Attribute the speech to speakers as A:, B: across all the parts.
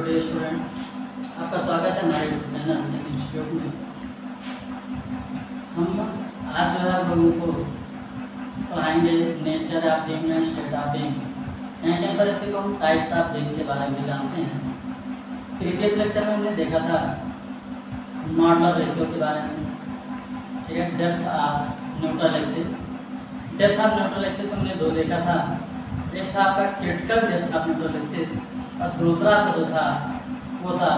A: Dear student, आपका स्वागत है हमारे यूट्यूब चैनल टेक इंस्टीट्यूट में। हम आज जो है आप लोगों को पढ़ाएंगे nature of being and state of being. कहीं पर इसी को हम टाइप्स ऑफ बीइंग के बारे में जानते हैं। प्रीवियस लेक्चर में हमने देखा था नॉर्टन रेशियो के बारे में, ठीक है। Depth of neutral axis, depth of neutral axis हमने दो देखा था। एक था आपका critical depth of neutral axis और दूसरा आपका जो था वो था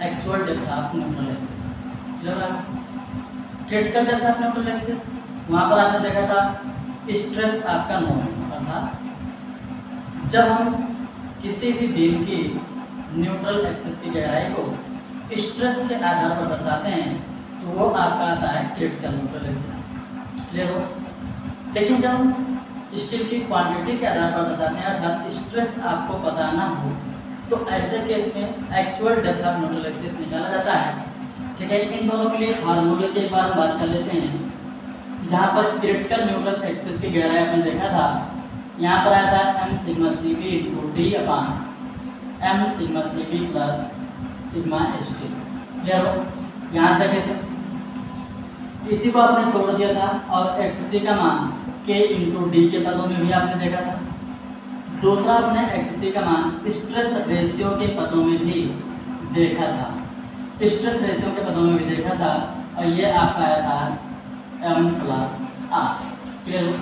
A: actual depth of neutral axis. Critical depth of neutral axis वहाँ पर आपने देखा था स्ट्रेस आपका नॉर्मल, अर्थात जब हम किसी भी बीम की न्यूट्रल एक्सिस की गहराई को स्ट्रेस के आधार पर दर्शाते हैं तो वो आपका आता है क्रिटिकल न्यूट्रल एक्सिस। क्लियर हो? लेकिन जब स्टील की क्वांटिटी के आधार पर दर्शाते हैं, अर्थात स्ट्रेस आपको पता ना हो, तो ऐसे केस में actual depth of neutral axis निकाला जाता है, ठीक है। इन दोनों के लिए फार्मूले की एक बार हम बात कर लेते हैं। जहाँ पर क्रिटिकल न्यूट्रल एक्सिस की गहराई आपने देखा था, यहाँ पर आया था m sigma C B into D upon m sigma C B plus sigma H T. Clear हो? यहाँ से देखे थे, इसी को आपने तोड़ दिया था और एक्स सी का मान k इंटू डी के पदों में भी आपने देखा था। दूसरा आपने एक्स सी का मान स्ट्रेस रेशियो के पदों में भी देखा था, स्ट्रेस रेशियो के पदों में भी देखा था, और ये आपका आया था m प्लस आर। क्लियर हो?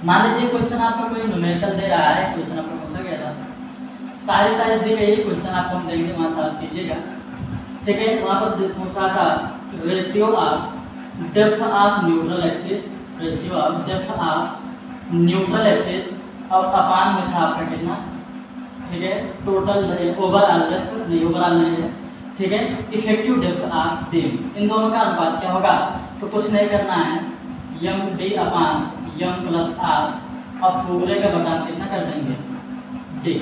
A: मान लीजिए क्वेश्चन आपको कोई न्यूमेरिकल दे रहा है, क्वेश्चन आपको पूछा गया था, सारी साइज दी गई, क्वेश्चन आपको हम देंगे, वहाँ सॉल्व कीजिएगा, ठीक है। वहाँ पर पूछ रहा था ratio of depth of neutral axis, ratio of depth of neutral axis और अपान में था आपका कितना, ठीक है, टोटल ओवरऑल डेप्थ नहीं, ओवरऑल नहीं है, ठीक है, इफेक्टिव डेप्थ ऑफ बीम। इन दोनों का अनुपात क्या होगा? तो कुछ नहीं करना है, M D upon M plus R और पूरे का बटा कितना कर देंगे, डी।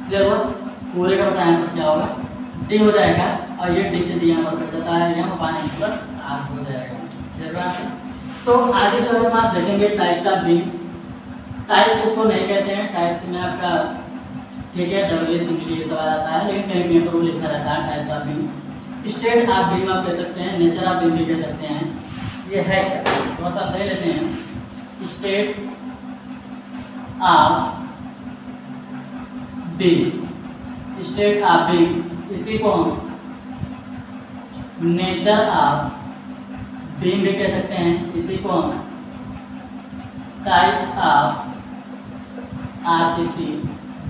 A: क्लियर हुआ? पूरे का बटा यहाँ पर क्या होगा, डी हो जाएगा, और ये डी से डी यहाँ पर कट जाता है, यम अपान एम प्लस आर हो जाएगा। क्लियर हुआ? तो आगे जो है हम आप देखेंगे टाइप्स ऑफ बीम। टाइप उसको नहीं कहते हैं, टाइप्स में आपका, ठीक है, डब्ल्यू सिंगल ये सवाल आता है, लेकिन कहीं कहीं पर वो लिखा रहता है types of beam. State of beam आप कह सकते हैं, नेचर ऑफ बीम भी कह सकते हैं। ये है क्या, थोड़ा सा दे लेते हैं। State of beam, state of beam, इसी को हम नेचर ऑफ बीम भी कह सकते हैं, इसी को हम टाइप्स ऑफ आरसीसी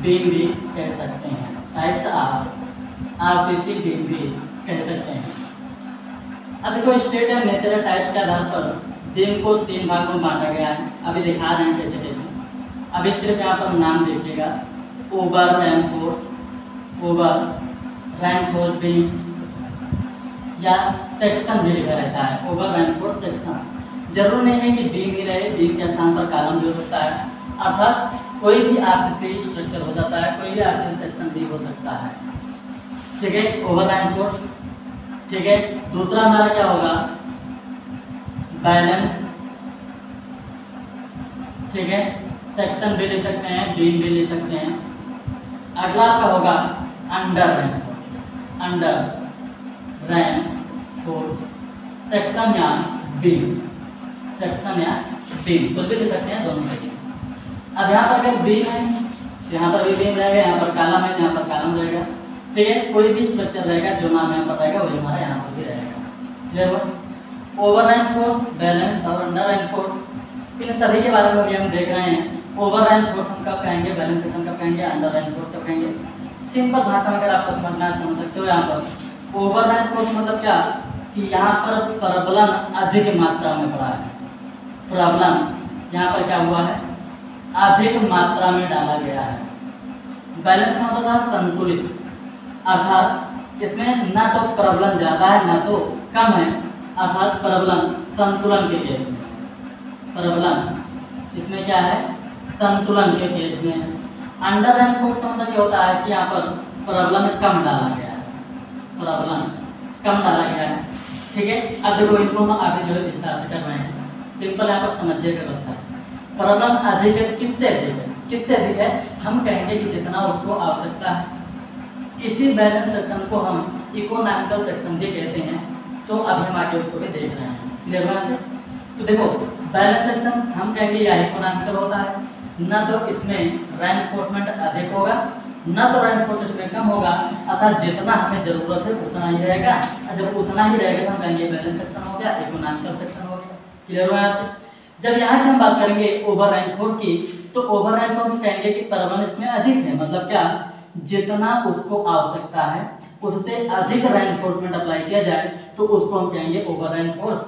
A: बीम भी कह सकते हैं, टाइप्स ऑफ आरसीसी बीम भी कह सकते हैं। अब देखो स्टेट एंड नेचर टाइप्स के आधार पर बीम को तीन भागों में बांटा गया है। अभी दिखा रहे हैं कैसे कैसे। अभी सिर्फ यहाँ पर नाम देखिएगा, ओवर रेनफोर्स बीम या सेक्शन भी लिखा रहता है, ओवर रेनफोर्स सेक्शन। जरूर नहीं है कि बीम ही रहे, बीम के स्थान पर कॉलम भी हो सकता है, अर्थात कोई भी आरसीसी स्ट्रक्चर हो जाता है, कोई भी आरसीसी सेक्शन भी हो सकता है, ठीक है, ओवर रेनफोर्स, ठीक है। दूसरा हमारा क्या होगा, बैलेंस, ठीक है, सेक्शन भी ले सकते हैं, बीम भी ले सकते हैं। अगला आपका होगा under reinforce, under reinforce section या बीम, सेक्शन या बीम कुछ भी ले सकते हैं, दोनों से। अब यहाँ पर अगर बीम है तो यहाँ पर भी बीम रहेगा, यहाँ पर कॉलम है, यहाँ पर कॉलम रहेगा, ठीक है। कोई भी स्ट्रक्चर रहेगा जो नाम यहाँ पर रहेगा वही हमारा यहाँ पर भी रहेगा। क्लियर हो? ओवर रेनफोर्स, बैलेंस और अंडर रेनफोर्स, इन सभी के बारे में भी हम देख रहे हैं। ओवर रेनफोर्स हम कब कहेंगे, बैलेंस सेक्शन कब कहेंगे, अंडर रेनफोर्स कब कहेंगे। सिंपल भाषा में अगर आपको समझना है समझ सकते हो। यहाँ पर ओवर रेनफोर्स मतलब क्या कि यहाँ पर प्रबलन अधिक मात्रा में पड़ा है, प्रबलन यहाँ पर क्या हुआ है, अधिक मात्रा में डाला गया है। बैलेंस का मतलब था संतुलित, अर्थात इसमें ना तो प्रबलन ज़्यादा है ना तो कम है, अर्थात प्रबलन संतुलन के केस में, प्रबलन इसमें क्या है, संतुलन के केस में है। अंडर रेनफोर्स का मतलब ये होता है कि यहाँ पर प्रबलन कम डाला गया है, प्रबलन कम डाला गया है, ठीक है। अब देखो इनको हम आगे जो है विस्तार से कर रहे हैं, सिंपल यहाँ पर समझिए व्यवस्था। प्रबलन अधिक है, किससे अधिक है, किससे अधिक है, हम कहेंगे कि जितना उसको आवश्यकता है, इसी बैलेंस सेक्शन को हम इकोनॉमिकल सेक्शन भी कहते हैं। तो अभी हम आगे उसको भी देख रहे हैं। क्लियर हुआ से? तो देखो बैलेंस सेक्शन हम कहेंगे या इकोनॉमिकल होता है, ना तो इसमें रेनफोर्समेंट अधिक होगा ना तो रेनफोर्समेंट में कम होगा, अर्थात जितना हमें जरूरत है उतना ही रहेगा। और जब उतना ही रहेगा तो हम कहेंगे बैलेंस सेक्शन हो गया, इकोनॉमिकल सेक्शन हो गया। क्लियर हुआ यहाँ से? जब यहाँ की हम बात करेंगे ओवर रेनफोर्स की, तो ओवर रेनफोर्स कहेंगे कि प्रबल इसमें अधिक है, मतलब क्या, जितना उसको आवश्यकता है उससे अधिक रेनफोर्समेंट अप्लाई किया जाए तो उसको हम कहेंगे ओवर रेनफोर्स,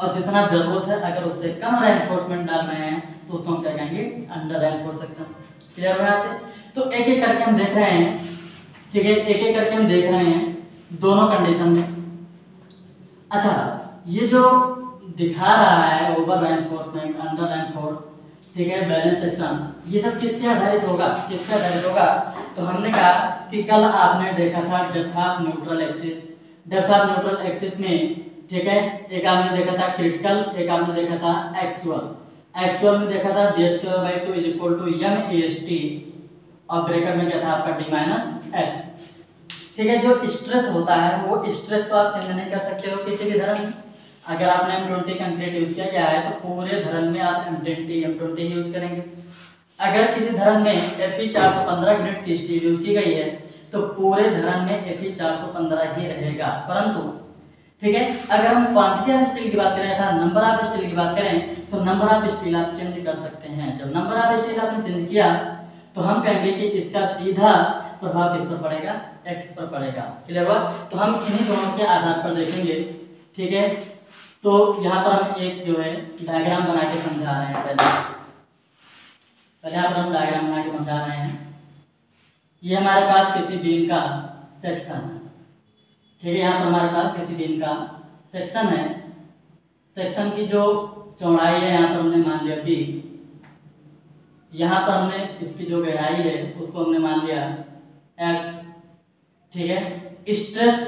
A: और जितना जरूरत है अगर उससे कम रेनफोर्समेंट डाल रहे हैं तो उसको हम क्या कहेंगे, अंडर रेनफोर्स सेक्शन। क्लियर हुआ यहाँ से? तो एक एक करके हम देख रहे हैं, ठीक है, एक एक करके हम देख रहे हैं दोनों कंडीशन में। अच्छा, ये जो दिखा रहा है ओवर रेनफोर्समेंट, अंडर रेनफोर्स, ठीक है, बैलेंस सेक्शन, ये सब किसके आधारित होगा, किसके आधारित होगा? तो हमने कहा कि कल आपने देखा था depth of neutral axis. Depth of neutral axis में, ठीक है, एक आपने देखा था क्रिटिकल, एक आपने देखा था एक्चुअल। एक्चुअल में देखा था d²/2 is equal to m/ast, और ब्रैकेट में क्या था आपका d-x। ठीक है, जो स्ट्रेस होता है वो स्ट्रेस तो आप चेंज नहीं कर सकते हो किसी भी धर्म में। अगर आपने M20 कंक्रीट यूज किया गया है तो पूरे धर्म में आप M20 यूज करेंगे। अगर किसी धर्म में Fe415 ग्रेड की स्टील यूज की गई है तो पूरे धर्म में Fe415 ही रहेगा। परंतु ठीक है, अगर हम क्वांटिटी ऑफ स्टील की बात करें अर्थात नंबर ऑफ स्टील की बात करें तो नंबर ऑफ स्टील आप चेंज कर सकते हैं। जब नंबर ऑफ स्टील आपने चेंज किया तो हम कहेंगे कि इसका सीधा प्रभाव किस पर पड़ेगा, x पर पड़ेगा। क्लियर हुआ? तो हम इन्हीं दोनों के आधार पर देखेंगे। ठीक है, तो यहाँ पर हम एक जो है डायग्राम बना के समझा रहे हैं। पहले यहाँ पर हम डायग्राम बना के समझा रहे हैं। ये हमारे पास किसी बीम का सेक्शन है। ठीक है, यहाँ पर हमारे पास किसी बीम का सेक्शन है। सेक्शन की जो चौड़ाई है यहाँ पर हमने मान लिया b, यहाँ पर हमने इसकी जो गहराई है उसको हमने मान लिया x। ठीक है, स्ट्रेस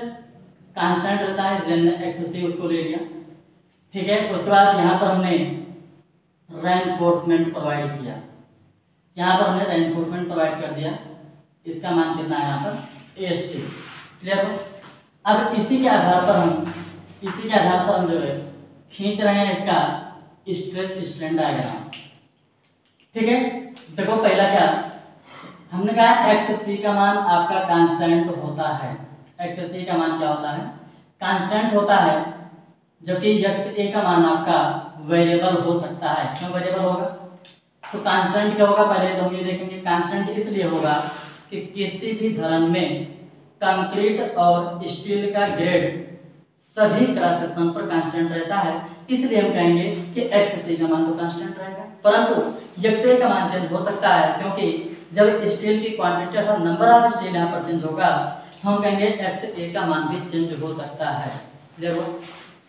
A: कांस्टेंट रहता है इसलिए हमने x उसको ले लिया। ठीक है, उसके बाद यहाँ पर हमने रेनफोर्समेंट प्रोवाइड किया, यहाँ पर हमने रेनफोर्समेंट प्रोवाइड कर दिया। इसका मान कितना है यहाँ पर AST। क्लियर हो? अब इसी के आधार पर हम जो है खींच रहे हैं इसका स्ट्रेस स्ट्रेन डायग्राम। ठीक है, देखो पहला क्या हमने कहा XC का मान आपका कांस्टेंट होता है। XC का मान क्या होता है, कांस्टेंट होता है, जबकि XA का मान आपका वेरिएबल हो सकता है। क्यों वेरिएबल होगा? तो कांस्टेंट क्या होगा पहले तो हम ये देखेंगे। कांस्टेंट इसलिए होगा कि किसी भी धर्म में कंक्रीट और स्टील का ग्रेड सभी क्रॉस सेक्शन पर कांस्टेंट रहता है, इसलिए हम कहेंगे कि XC का मान तो कांस्टेंट रहेगा। परंतु XA का मान चेंज हो सकता है, क्योंकि जब स्टील की क्वांटिटी अर्थात नंबर ऑफ स्टील यहाँ पर चेंज होगा तो हम कहेंगे XA का मान भी चेंज हो सकता है। देखो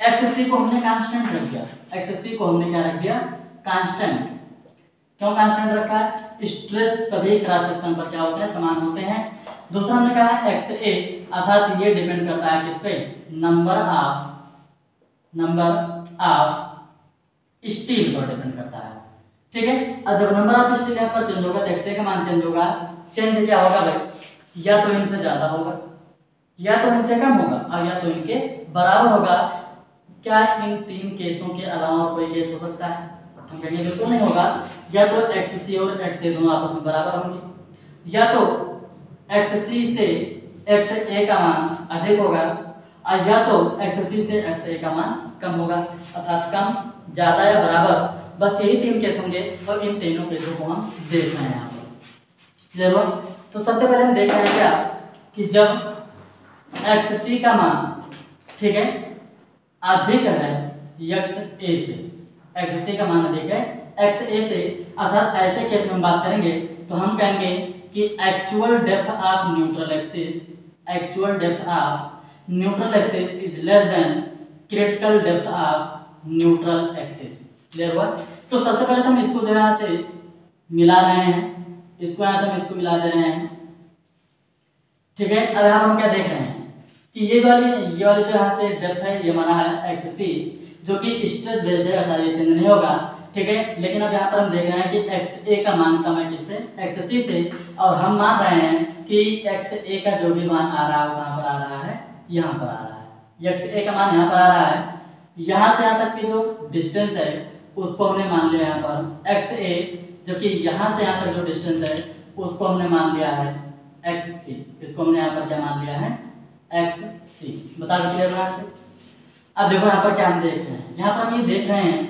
A: XC को हमने कांस्टेंट रख दिया, XC को हमने क्या रख दिया, कांस्टेंट। क्यों कांस्टेंट रखा है? स्ट्रेस सभी क्रॉस सेक्शन पर क्या होते हैं, समान होते हैं। दूसरा हमने कहा XA अर्थात ये डिपेंड करता है किस पे, नंबर ऑफ स्टील पर डिपेंड करता है। ठीक है, और जब नंबर ऑफ स्टील यहाँ पर चेंज होगा तो XA का मान चेंज होगा। चेंज क्या होगा भाई, या तो इनसे ज्यादा होगा या तो इनसे कम होगा और या तो इनके बराबर होगा। क्या इन तीन केसों के अलावा और कोई केस हो सकता है? हम कहेंगे बिल्कुल नहीं होगा। या तो XC और XA दोनों आपस में बराबर होंगे, या तो XC से XA का मान अधिक होगा और या तो XC से XA का मान कम होगा, अर्थात कम, ज्यादा या बराबर। बस यही तीन केस होंगे और इन तीनों केसों को हम देख रहे हैं यहाँ पर। क्लियर हुआ? तो सबसे पहले हम देख रहे हैं क्या कि जब XC का मान, ठीक है, अधिक है XA से, XC का मान अधिक है XA से, अर्थात ऐसे केस में हम बात करेंगे तो हम कहेंगे कि actual depth of neutral axis is less than critical depth of neutral axis. Clear हुआ? तो सबसे पहले तो हम इसको जो यहाँ से मिला रहे हैं, इसको यहाँ से हम इसको मिला दे रहे हैं। ठीक है, अब यहाँ हम क्या देख रहे हैं कि ये वाली जो यहाँ से डेप्थ है ये माना है XC, जो कि स्ट्रेस बेस्ड है अर्थात ये चेंज नहीं होगा। ठीक है, लेकिन अब यहाँ पर हम देख रहे हैं कि XA का मान कम है किससे, XC से, और हम मान रहे हैं कि एक्स ए का जो भी मान आ रहा है वो कहाँ पर आ रहा है, यहाँ पर आ रहा है। एक्स ए का मान यहाँ पर आ रहा है। यहाँ से यहाँ तक की जो डिस्टेंस है उसको हमने मान लिया यहाँ पर एक्स ए, जो कि यहाँ से यहाँ तक जो डिस्टेंस है उसको हमने मान लिया है एक्स सी। इसको हमने यहाँ पर क्या मान लिया है, एक्स सी। बता दो क्लियर बात से। अब देखो यहाँ पर क्या हम देख रहे हैं, यहाँ पर हम ये देख रहे हैं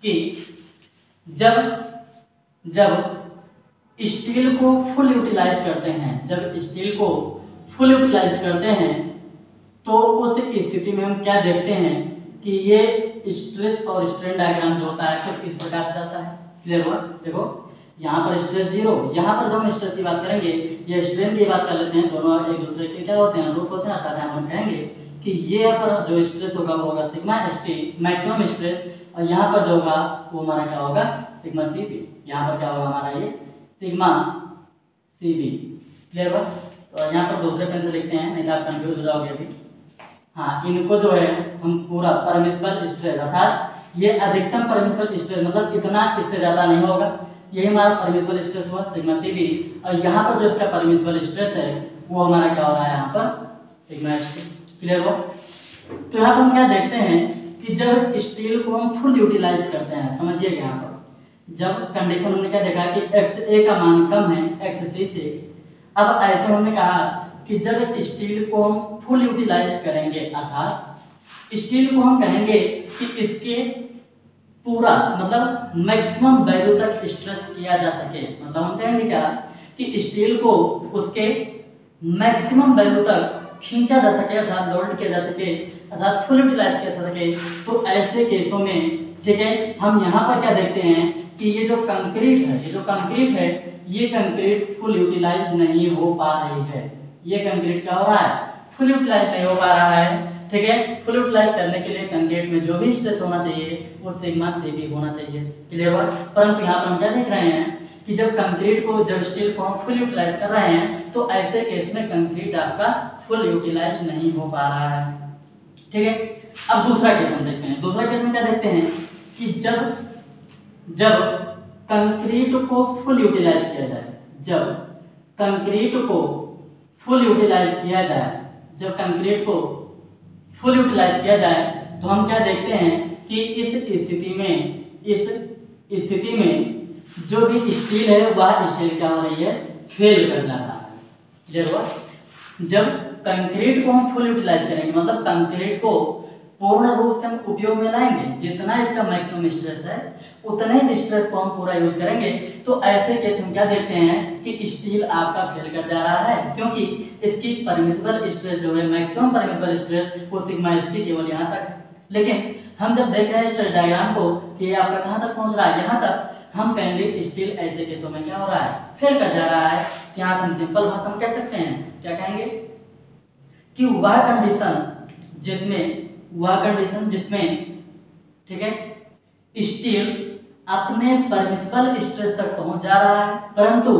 A: कि जब स्टील को फुल यूटिलाइज करते हैं, जब स्टील को फुल यूटिलाइज करते हैं तो उस स्थिति में हम क्या देखते हैं कि ये स्ट्रेस और स्ट्रेन डायग्राम जो होता है कुछ इस प्रकार से आता है। क्लियर हुआ। देखो यहाँ पर स्ट्रेस जीरो, यहाँ पर जब हम स्ट्रेस की बात करेंगे, ये स्ट्रेन की बात कर लेते हैं, दोनों एक दूसरे के क्या होते हैं, अनुरूप होते हैं। अर्थात हम कहेंगे कि ये यहाँ पर जो स्ट्रेस होगा वो होगा sigma S T maximum stress, और यहाँ पर जो होगा वो हमारा क्या होगा, सिग्मा सी बी। यहाँ पर क्या होगा हमारा ये सिग्मा सी बी। क्लियर हुआ। तो यहाँ पर दूसरे पेन से लिखते हैं, नहीं तो आप कंफ्यूज हो जाओगे अभी। हाँ, इनको जो है हम पूरा परमिसिबल स्ट्रेस, अर्थात ये अधिकतम परमिसिबल स्ट्रेस, मतलब इतना इससे ज़्यादा नहीं होगा, यही हमारा परमिसिबल स्ट्रेस हुआ सिग्मा सी बी। और यहाँ पर जो इसका परमिसिबल स्ट्रेस है वो हमारा क्या हो रहा है यहाँ पर सिग्मा एच टी। क्लियर हुआ। तो यहाँ पर हम क्या देखते हैं कि जब स्टील को हम फुल यूटिलाइज करते हैं, समझिएगा यहाँ पर जब कंडीशन हमने क्या देखा कि एक्स ए का मान कम है एक्स सी से। अब ऐसे हमने कहा कि जब स्टील को हम फुल यूटिलाइज करेंगे, अर्थात स्टील को हम कहेंगे कि इसके पूरा मतलब मैक्सिमम वैल्यू तक स्ट्रेस किया जा सके, मतलब हम कहेंगे क्या कि स्टील को उसके मैक्सिमम वैल्यू तक खींचा जा सके, अर्थात लोड किया जा सके, अर्थात फुल यूटिलाइज किया जा सके। तो ऐसे केसों में ठीक है हम यहाँ पर क्या देखते हैं कि ये जो कंक्रीट है, ये कंक्रीट फुल यूटिलाइज नहीं हो पा रही है। ये कंक्रीट क्या हो रहा है, फुल यूटिलाइज नहीं हो पा रहा है। ठीक है, फुल यूटिलाइज करने के लिए कंक्रीट में जो भी स्ट्रेस होना चाहिए वो सिग्मा सी बी होना चाहिए। क्लियर हुआ। परंतु यहाँ पर हम क्या देख रहे हैं कि जब कंक्रीट को, जब स्टील को हम फुल यूटिलाइज कर रहे हैं तो ऐसे केस में कंक्रीट आपका फुल यूटिलाइज नहीं हो पा रहा है। ठीक है, अब दूसरा केस हम देखते हैं। दूसरा केस में क्या देखते हैं कि जब कंक्रीट को फुल यूटिलाइज किया जाए, जब कंक्रीट को फुल यूटिलाइज किया जाए, जब कंक्रीट को फुल यूटिलाइज किया जाए तो हम क्या देखते हैं कि इस स्थिति में जो भी स्टील है वह स्टील क्या हो रही है, फेल कर जा रहा है। क्लियर हुआ। जब कंक्रीट को हम फुल यूटिलाइज करेंगे, मतलब कंक्रीट को पूर्ण रूप से हम उपयोग में लाएंगे, जितना इसका मैक्सिमम स्ट्रेस है उतने ही स्ट्रेस को हम पूरा यूज करेंगे, तो ऐसे केस हम क्या देखते हैं कि स्टील आपका फेल कर जा रहा है, क्योंकि इसकी परमिसिबल स्ट्रेस जो है, मैक्सिमम परमिसिबल स्ट्रेस वो सिग्मा एस टी केवल यहाँ तक। लेकिन हम जब देख रहे हैं स्ट्रेस डायग्राम को कि ये आपका कहाँ तक पहुँच रहा है, यहाँ तक, हम कहेंगे स्टील ऐसे केसों में क्या हो रहा है, फेल कर जा रहा है। यहाँ हम सिंपल भाषा में कह सकते हैं, क्या कहेंगे कि वह कंडीशन जिसमें ठीक है स्टील अपने परमिसिबल स्ट्रेस तक पहुंच जा रहा है परंतु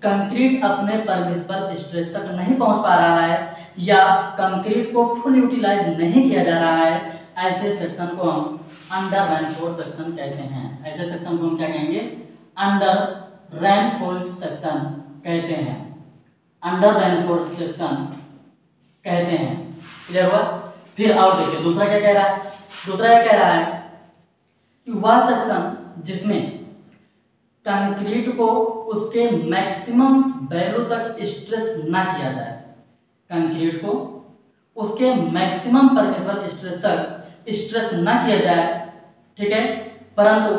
A: कंक्रीट अपने परमिसिबल स्ट्रेस तक नहीं पहुंच पा रहा है, या कंक्रीट को फुल यूटिलाइज नहीं किया जा रहा है, ऐसे सेक्शन को हम अंडर रेनफोर्स सेक्शन कहते हैं। ऐसे सेक्शन को हम क्या कहेंगे, अंडर रेनफोर्स सेक्शन कहते हैं, अंडर रेनफोर्स सेक्शन कहते हैं। क्लियर हुआ। फिर और देखिए दूसरा क्या कह रहा है, दूसरा क्या कह रहा है कि वह सेक्शन जिसमें कंक्रीट को उसके मैक्सिमम वैल्यू तक स्ट्रेस ना किया जाए, कंक्रीट को उसके मैक्सिमम परमिसिबल स्ट्रेस तक स्ट्रेस ना किया जाए, ठीक है, परंतु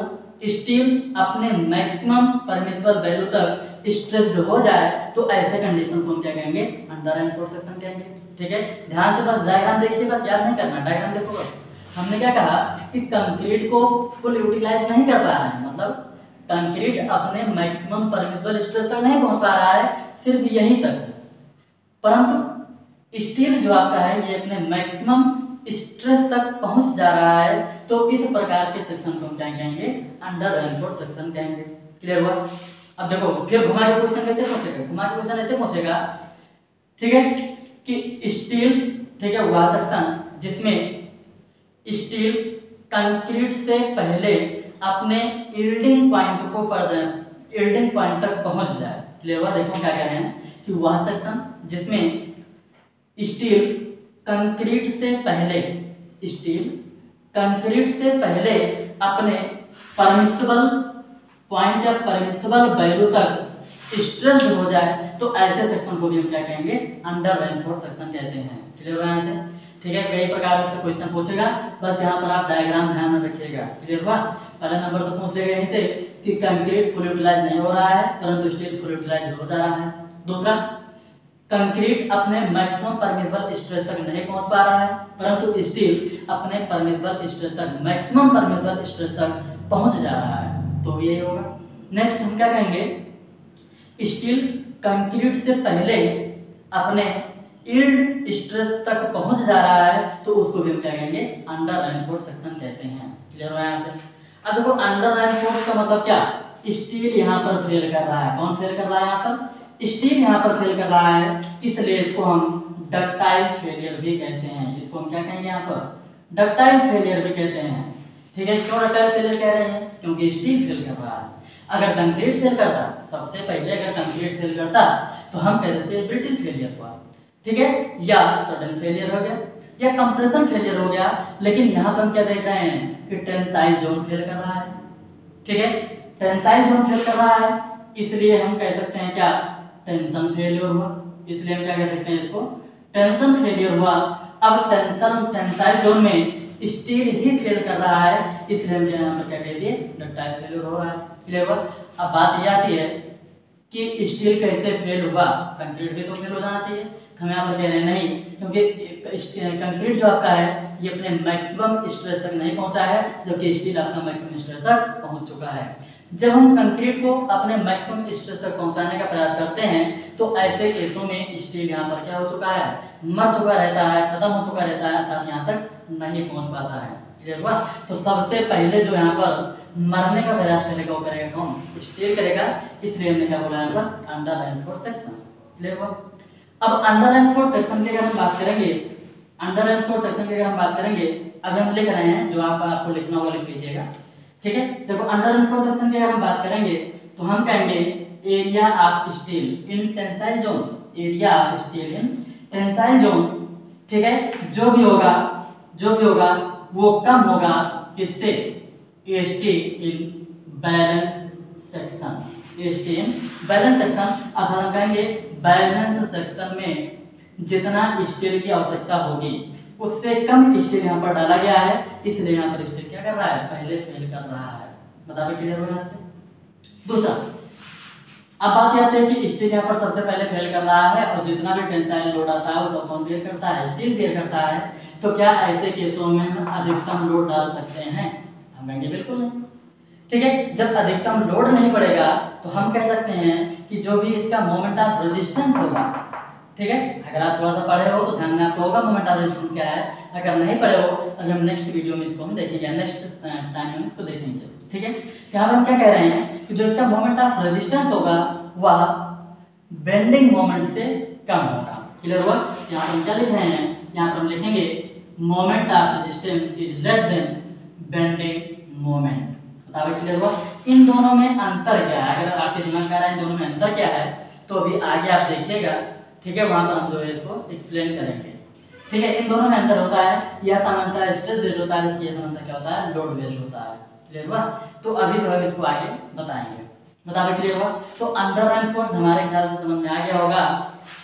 A: स्टील अपने मैक्सिमम परमिसिबल वैल्यू तक स्ट्रेस्ड हो जाए, तो ऐसे कंडीशन को हम क्या कहेंगे, अंडर रेनफोर्स सेक्शन कहेंगे। ठीक है, ध्यान से बस डायग्राम देखिए, बस याद नहीं करना, डायग्राम देखो बस। हमने क्या कहा कि कंक्रीट को फुल यूटिलाइज नहीं कर पा रहा है, मतलब कंक्रीट अपने मैक्सिमम परमिसिबल स्ट्रेस तक नहीं पहुंच पा रहा है, सिर्फ यहीं तक, परंतु स्टील जो आपका है ये अपने मैक्सिमम स्ट्रेस तक पहुंच जा रहा है, तो इस प्रकार के सेक्शन को हम क्या कहेंगे, अंडर रेनफोर्स सेक्शन कहेंगे। क्लियर हुआ। अब देखो फिर घुमा के क्वेश्चन कैसे पहुंचेगा, घुमा के क्वेश्चन ऐसे पहुंचेगा, ठीक है, कि स्टील, ठीक है, वह सेक्शन जिसमें स्टील कंक्रीट से पहले अपने यील्डिंग पॉइंट तक पहुंच जाए। क्लियर हुआ। देखो क्या कह रहे हैं कि वह सेक्शन जिसमें स्टील कंक्रीट से पहले अपने परमिसिबल पॉइंट या परमिसिबल वैल्यू तक स्ट्रेस्ड हो जाए तो ऐसे सेक्शन को भी हम क्या कहेंगे, अंडर रेनफोर्स सेक्शन कहते हैं। क्लियर हुआ यहाँ से? ठीक है, कई प्रकार से क्वेश्चन पूछेगा, बस यहाँ पर आप डायग्राम ध्यान में रखिएगा। क्लियर हुआ? पहला नंबर तो पूछ लेगा यहीं से कि कंक्रीट फुल यूटिलाइज नहीं हो रहा है परंतु स्टील फुल यूटिलाइज हो जा रहा है। दूसरा, कंक्रीट अपने मैक्सिमम परमिसिबल स्ट्रेस तक नहीं पहुंच पा रहा है परंतु स्टील अपने परमिसिबल स्ट्रेस तक, मैक्सिमम परमिसिबल स्ट्रेस तक पहुंच जा रहा है, तो ये होगा। नेक्स्ट हम क्या कहेंगे, स्टील कंक्रीट से पहले अपने यील्ड स्ट्रेस तक पहुंच जा रहा है तो उसको भी हम क्या कहेंगे, अंडर रेनफोर्स सेक्शन कहते हैं। क्लियर हुआ यहाँ से? अब देखो अंडर रेनफोर्स का मतलब क्या, स्टील यहाँ पर फेल कर रहा है। कौन फेल कर रहा है? यहाँ पर स्टील यहाँ पर फेल कर रहा है, इसलिए इसको हम डक्टाइल फेलियर भी कहते हैं। इसको हम क्या कहेंगे यहाँ पर, डक्टाइल फेलियर भी कहते हैं। ठीक है, क्यों डक्टाइल फेलियर कह रहे हैं? क्योंकि स्टील फेल कर रहा है। अगर कंक्रीट फेल करता, सबसे पहले अगर कंक्रीट फेल करता तो हम कह देते हैं ब्रिटल फेलियर हुआ। ठीक है, या सडन फेलियर हो गया या कंप्रेशन फेलियर हो गया। लेकिन यहाँ पर हम क्या देख रहे हैं कि टेंसाइल जोन फेल कर रहा है। ठीक है, टेंसाइल जोन फेल कर रहा है, इसलिए हम कह सकते हैं क्या, टेंशन फेलियर हुआ। इसलिए हम क्या कह सकते हैं, इसको टेंशन फेलियर हुआ। अब टेंसाइल जोन में स्टील ही फेल कर रहा है, इसलिए हम यहाँ पर क्या कह दिए, डक्टाइल फेलियर हो रहा है। क्लियर हुआ? अब बात ये आती है कि स्टील कैसे फेल हुआ, कंक्रीट भी तो फेल हो जाना चाहिए। हम यहाँ पर कह रहे हैं नहीं, क्योंकि कंक्रीट जो आपका है ये अपने मैक्सिमम स्ट्रेस तक नहीं पहुंचा है, जबकि स्टील आपका मैक्सिमम स्ट्रेस तक पहुंच चुका है। जब हम कंक्रीट को अपने मैक्सिमम स्ट्रेस तक पहुंचाने का प्रयास करते हैं तो ऐसे केसों में स्टील यहाँ पर क्या हो चुका है, मर चुका रहता है, खत्म हो चुका रहता है, अर्थात यहाँ तक नहीं पहुंच पाता है। क्लियर हुआ? तो सबसे पहले जो यहाँ पर मरने का प्रयास करेगा वो करेगा कौन, स्टील करेगा। इसलिए हमने क्या बोला यहाँ पर, अंडर रेनफोर्स सेक्शन। क्लियर हुआ? अब अंडर रेनफोर्स सेक्शन की अगर हम बात करेंगे, अंडर रेनफोर्स सेक्शन की अगर हम बात करेंगे, अभी हम लिख रहे हैं, जो आपको लिखना होगा लिख लीजिएगा। ठीक है, देखो अंडर रेनफोर्स सेक्शन की अगर हम बात करेंगे तो हम कहेंगे area of steel in tensile zone, area of steel in tensile zone. ठीक है, जो भी होगा वो कम होगा किससे, ST in balance section, ST in balance section. अब हम कहेंगे बैलेंस सेक्शन में जितना स्टील की आवश्यकता होगी उससे कम स्टील यहाँ पर डाला गया है, इसलिए यहाँ पर स्टील क्या कर रहा है, पहले फेल कर रहा है। बताइए क्लियर हो यहाँ से? दूसरा, अब बात आती है कि स्टील यहाँ पर सबसे पहले फेल कर रहा है और जितना भी टेंसाइल लोड आता है वो सब कौन बेयर करता है, स्टील बेयर करता है। तो क्या ऐसे केसों में हम अधिकतम लोड डाल सकते हैं? हम कहेंगे बिल्कुल नहीं। ठीक है, जब अधिकतम लोड नहीं पड़ेगा तो हम कह सकते हैं कि जो भी इसका मोमेंट ऑफ रेजिस्टेंस होगा, ठीक है, अगर आप थोड़ा सा पढ़े हो तो ध्यान में आपको होगा मोमेंट ऑफ रेजिस्टेंस क्या है। अगर नहीं पढ़े हो तो हम नेक्स्ट वीडियो में इसको हम देखेंगे, नेक्स्ट टाइम में इसको देखेंगे। ठीक है, यहाँ पर हम क्या कह रहे हैं कि जो इसका मोमेंट ऑफ रेजिस्टेंस होगा वह बेंडिंग मोमेंट से कम होगा। क्लियर हुआ? यहाँ पर हम क्या लिख रहे हैं, यहाँ पर हम लिखेंगे moment of resistance is less then bending moment. बताइए क्लियर हुआ? इन दोनों में अंतर क्या है? अगर आपके दिमाग में आ रहा है इन दोनों में अंतर क्या है तो अभी आगे आप देखिएगा। ठीक है, वहां पर हम जो है इसको एक्सप्लेन करेंगे। ठीक है, इन दोनों में अंतर होता है, यह सामान्यतः स्ट्रेस बेस्ड होता है, यह सामान्यतः क्या होता है, लोड बेस्ड होता है। क्लियर हुआ? तो अभी जो है इसको आगे बताएंगे। बताइए क्लियर हुआ? तो अंडर रेनफोर्स हमारे ख्याल से समझ में आ गया होगा।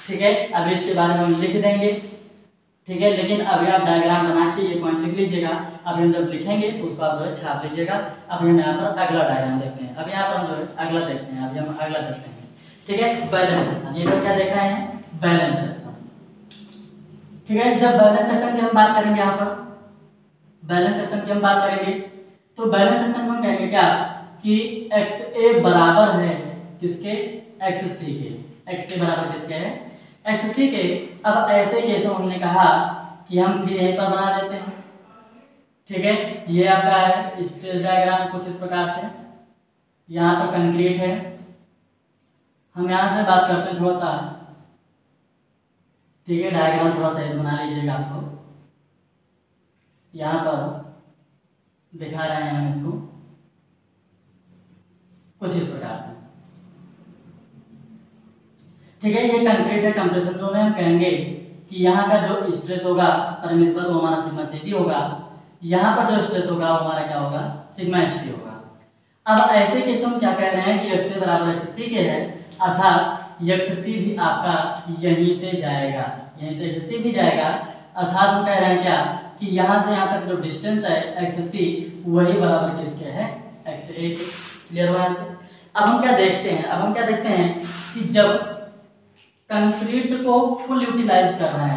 A: ठीक है, अभी इसके बारे में हम लिख देंगे। ठीक है, लेकिन अभी आप डायग्राम बना के ये पॉइंट लिख लीजिएगा। अभी हम जब लिखेंगे तो उसको आप जो है छाप लीजिएगा। अभी हम यहाँ पर अगला डायग्राम देखते हैं। अभी यहाँ पर हम जो है अगला देखते हैं। अभी हम अगला देखते हैं। ठीक है, बैलेंस सेक्शन, ये लोग क्या देख रहे हैं, बैलेंस सेक्शन। ठीक है, जब बैलेंस सेक्शन की हम बात करेंगे, यहाँ पर बैलेंस सेक्शन की हम बात करेंगे तो बैलेंस सेक्शन में हम कहेंगे क्या कि एक्स ए बराबर है किसके, एक्स सी के। एक्स ए बराबर किसके है, एक्स सी के। अब ऐसे केसों हमने कहा कि हम फिर यहीं पर बना देते हैं। ठीक है, ये आपका है स्ट्रेस डायग्राम कुछ इस प्रकार से। यहाँ पर कंक्रीट है, हम यहाँ से बात करते हैं थोड़ा सा। ठीक है, डायग्राम थोड़ा सा बना लीजिएगा। आपको यहाँ पर दिखा रहे हैं हम इसको कुछ इस प्रकार से। ठीक है, ये कंक्रीट है, कंप्रेशन जोन है। हम कहेंगे कि यहाँ का जो स्ट्रेस होगा परमिसिबल वो हमारा सिग्मा सी होगा, यहाँ पर जो स्ट्रेस होगा वो हमारा क्या होगा, सिग्मा एच होगा। अब ऐसे केस हम क्या कह रहे हैं कि एक्स बराबर एक्स सी के है, अर्थात एक्स सी भी आपका यहीं से जाएगा, यहीं से एक्स सी भी जाएगा, अर्थात हम कह रहे हैं क्या कि यहाँ से यहाँ तक जो डिस्टेंस है एक्स सी वही बराबर किसके है, एक्स ए के। क्लियर हुआ यहाँ से? अब हम क्या देखते हैं कि जब कंक्रीट को फुल यूटिलाइज कर रहे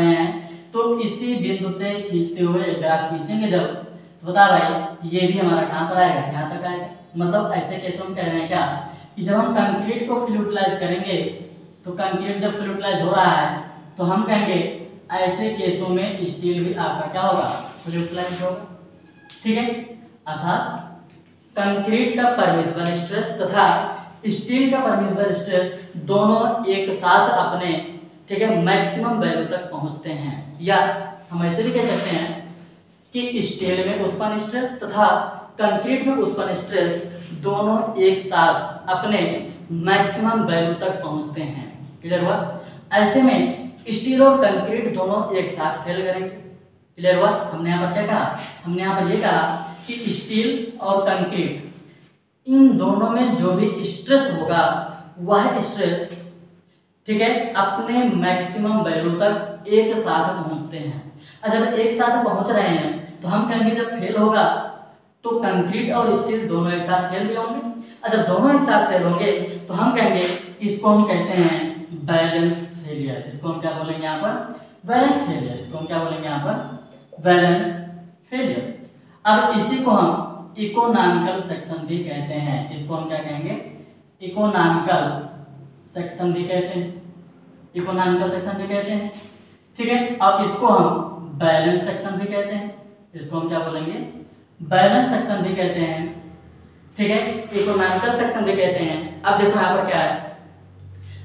A: हैं, तो इसी बिंदु से खींचते हुए ग्राफ खींचेंगे जब, तो बता भाई ये भी हमारा कहाँ पर आएगा, यहाँ तक आएगा। मतलब ऐसे केस में हम कह रहे हैं क्या कि जब हम कंक्रीट को फुल यूटिलाइज करेंगे, तो कंक्रीट जब फुल यूटिलाइज हो रहा है तो हम कहेंगे ऐसे केसों में स्टील भी आपका क्या होगा, फुल यूटिलाइज होगा। ठीक है, अर्थात कंक्रीट का परमिसिबल स्ट्रेस तथा स्टील का परमिसिबल स्ट्रेस दोनों एक साथ अपने, ठीक है, मैक्सिमम वैल्यू तक पहुंचते हैं। या हम ऐसे भी कह सकते हैं कि स्टील में उत्पन्न स्ट्रेस तथा कंक्रीट में उत्पन्न स्ट्रेस दोनों एक साथ अपने मैक्सिमम वैल्यू तक पहुंचते हैं। क्लियर हुआ? ऐसे में स्टील और कंक्रीट दोनों एक साथ फेल करेंगे। क्लियर हुआ? हमने यहाँ पर क्या कहा, हमने यहाँ पर ये कहा कि स्टील और कंक्रीट इन दोनों में जो भी स्ट्रेस होगा वह स्ट्रेस, ठीक है, अपने मैक्सिमम वैल्यू तक एक साथ पहुंचते हैं। और जब एक साथ पहुंच रहे हैं तो हम कहेंगे जब फेल होगा तो कंक्रीट और स्टील दोनों एक साथ फेल भी होंगे, और जब दोनों एक साथ फेल होंगे तो हम कहेंगे इसको हम कहते हैं बैलेंस फेलियर। इसको हम क्या बोलेंगे यहाँ पर, बैलेंस फेलियर। इसको हम क्या बोलेंगे यहाँ पर, बैलेंस फेलियर। अब इसी को हम इकोनॉमिकल सेक्शन भी कहते हैं। इसको हम क्या कहेंगे, इकोनॉमिकल सेक्शन भी कहते हैं, इकोनॉमिकल सेक्शन भी कहते हैं। ठीक है, अब इसको हम बैलेंस सेक्शन भी कहते हैं। इसको हम क्या बोलेंगे, बैलेंस सेक्शन भी कहते हैं। ठीक है, इकोनॉमिकल सेक्शन भी कहते हैं। अब देखो यहाँ पर क्या है,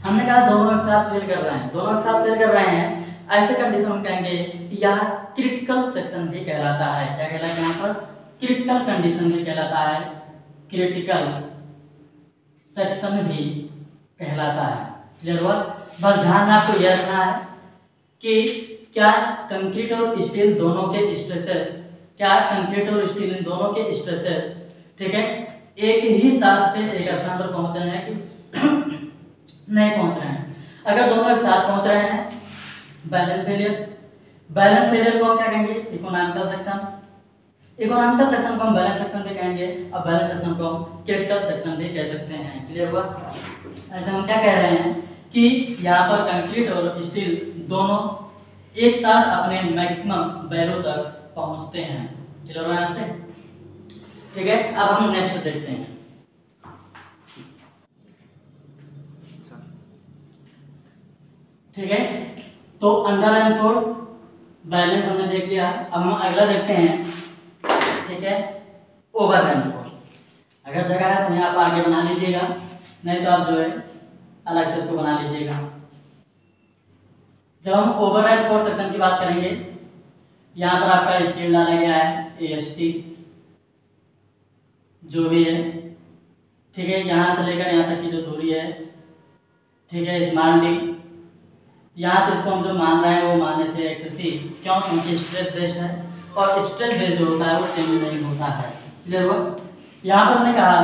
A: हमने कहा दोनों एक साथ फेल कर रहे हैं, ऐसे कंडीशन हम कहेंगे यह क्रिटिकल सेक्शन भी कहलाता है। क्या कहलाता है यहाँ पर, क्रिटिकल कंडीशन भी कहलाता है, क्रिटिकल सेक्शन भी कहलाता है। क्लियर हुआ? बस ध्यान आपको यह रखना है कि क्या कंक्रीट और स्टील दोनों के स्ट्रेसेस, ठीक है, एक ही साथ पे एक स्थान पर पहुंच रहे हैं कि नहीं पहुंच रहे हैं। अगर दोनों एक साथ पहुंच रहे हैं, बैलेंस फेलियर को हम क्या कहेंगे, इकोनॉमिकल सेक्शन। इकोनॉमिकल सेक्शन को हम बैलेंस सेक्शन भी कहेंगे, और बैलेंस सेक्शन को हम क्रिटिकल सेक्शन भी कह सकते हैं। क्लियर हुआ? ऐसे हम क्या कह रहे हैं कि यहाँ पर कंक्रीट और स्टील दोनों एक साथ अपने मैक्सिमम वैल्यू तक पहुंचते हैं। क्लियर हुआ यहाँ से? ठीक है, अब हम नेक्स्ट देखते हैं। ठीक है, तो अंडरलाइन फोर्स, बैलेंस हमने देख लिया। अब हम अगला देखते हैं, ठीक है, ओवरलाइन फोर्स। अगर जगह है तो यहाँ पर आगे बना लीजिएगा, नहीं तो आप जो है अलग से इसको बना लीजिएगा। जब हम ओवरलाइन फोर्स सेक्शन की बात करेंगे, यहाँ पर आपका स्टील डाला गया है, AST जो भी है, ठीक है, यहाँ से लेकर यहाँ तक की जो दूरी है, ठीक है, स्मॉल डी, यहाँ से इसको हम जो मान रहे हैं वो मान लेते हैं XC। क्यों? क्योंकि स्ट्रेस बेस्ड है, और स्ट्रेस बेस्ड जो होता है वो चेंज नहीं होता है। क्लियर हुआ? यहाँ पर हमने कहा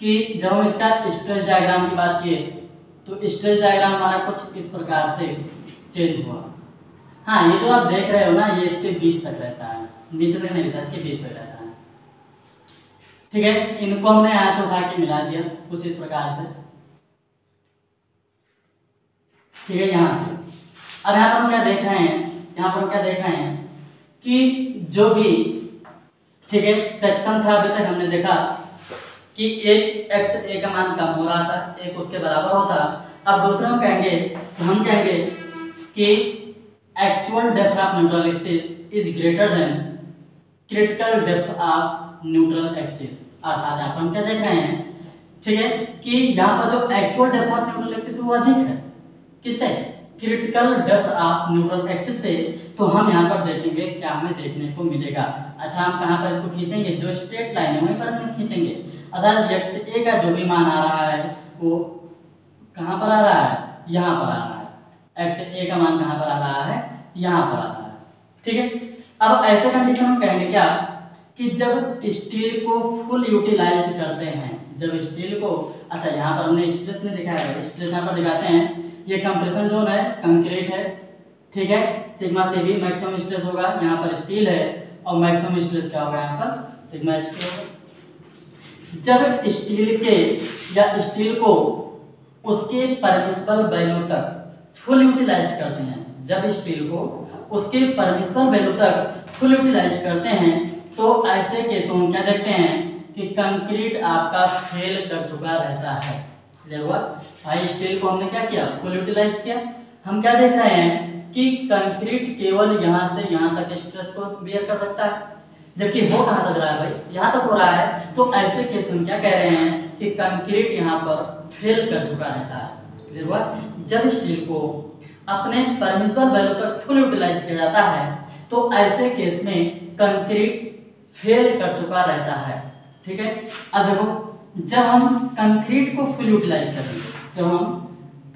A: कि जब हम इसका स्ट्रेस डायग्राम की बात किए तो स्ट्रेस डायग्राम हमारा कुछ इस प्रकार से चेंज हुआ। हाँ, ये जो आप देख रहे हो ना, ये इसके बीच तक रहता है, नीचे तक नहीं रहता, इसके बीच तक रहता है। ठीक है, इनको हमने यहाँ से उठा के मिला दिया कुछ इस प्रकार से। ठीक है, यहाँ से अब यहाँ पर हम क्या देख रहे हैं, कि जो भी, ठीक है, सेक्शन था, अभी तक हमने देखा कि एक XA का मान कम हो रहा था, एक उसके बराबर होता। अब दूसरा हम कहेंगे कि actual depth of neutral axis is greater than critical depth of neutral axis. अर्थात यहाँ पर हम क्या देख रहे हैं, ठीक है, कि यहाँ पर जो actual depth of neutral axis है वो अधिक है, किससे, critical depth of neutral axis से। तो हम यहाँ पर देखेंगे क्या हमें देखने को मिलेगा। अच्छा, हम कहाँ पर इसको खींचेंगे, जो स्ट्रेट लाइन है वहीं पर हम खींचेंगे। अर्थात XA का जो भी मान आ रहा है वो कहाँ पर आ रहा है, यहाँ पर आ रहा है। एक्स ए का मान कहाँ पर आ रहा है, यहाँ पर आ रहा है। ठीक है, अब ऐसे कंडीशन हम कहेंगे क्या कि जब स्टील को फुल यूटिलाइज करते हैं, जब स्टील को, अच्छा यहाँ पर हमने स्ट्रेस में दिखाया है, स्ट्रेस यहाँ पर दिखाते हैं, ये कंप्रेशन जोन है, कंक्रीट है, ठीक है, सिग्मा से भी मैक्सिमम स्ट्रेस होगा, यहाँ पर स्टील है और मैक्सिमम स्ट्रेस क्या होगा, यहाँ पर सिग्मा स्टील होगा। जब स्टील के या स्टील को उसके परमिसिबल वैल्यू तक फुल यूटिलाइज करते हैं, जब स्टील को उसके परमिसिबल वैल्यू तक फुल यूटिलाइज करते हैं, तो ऐसे केसों में क्या देखते हैं कि कंक्रीट आपका फेल कर चुका रहता है। क्लियर हुआ? भाई स्टील को हमने क्या किया, फुल यूटिलाइज किया, हम क्या देख रहे हैं कि कंक्रीट केवल यहाँ से यहाँ तक स्ट्रेस को बियर कर सकता है, जबकि हो कहाँ तक रहा है भाई, यहाँ तक हो रहा है। तो ऐसे केस में क्या कह रहे हैं कि कंक्रीट यहाँ पर फेल कर चुका रहता है। क्लियर हुआ? जब स्टील को अपने परमिसिबल वैल्यू तक फुल यूटिलाइज किया जाता है, तो ऐसे केस में कंक्रीट फेल कर चुका रहता है। ठीक है, अब देखो, जब हम कंक्रीट को फुल यूटिलाइज करेंगे, जब हम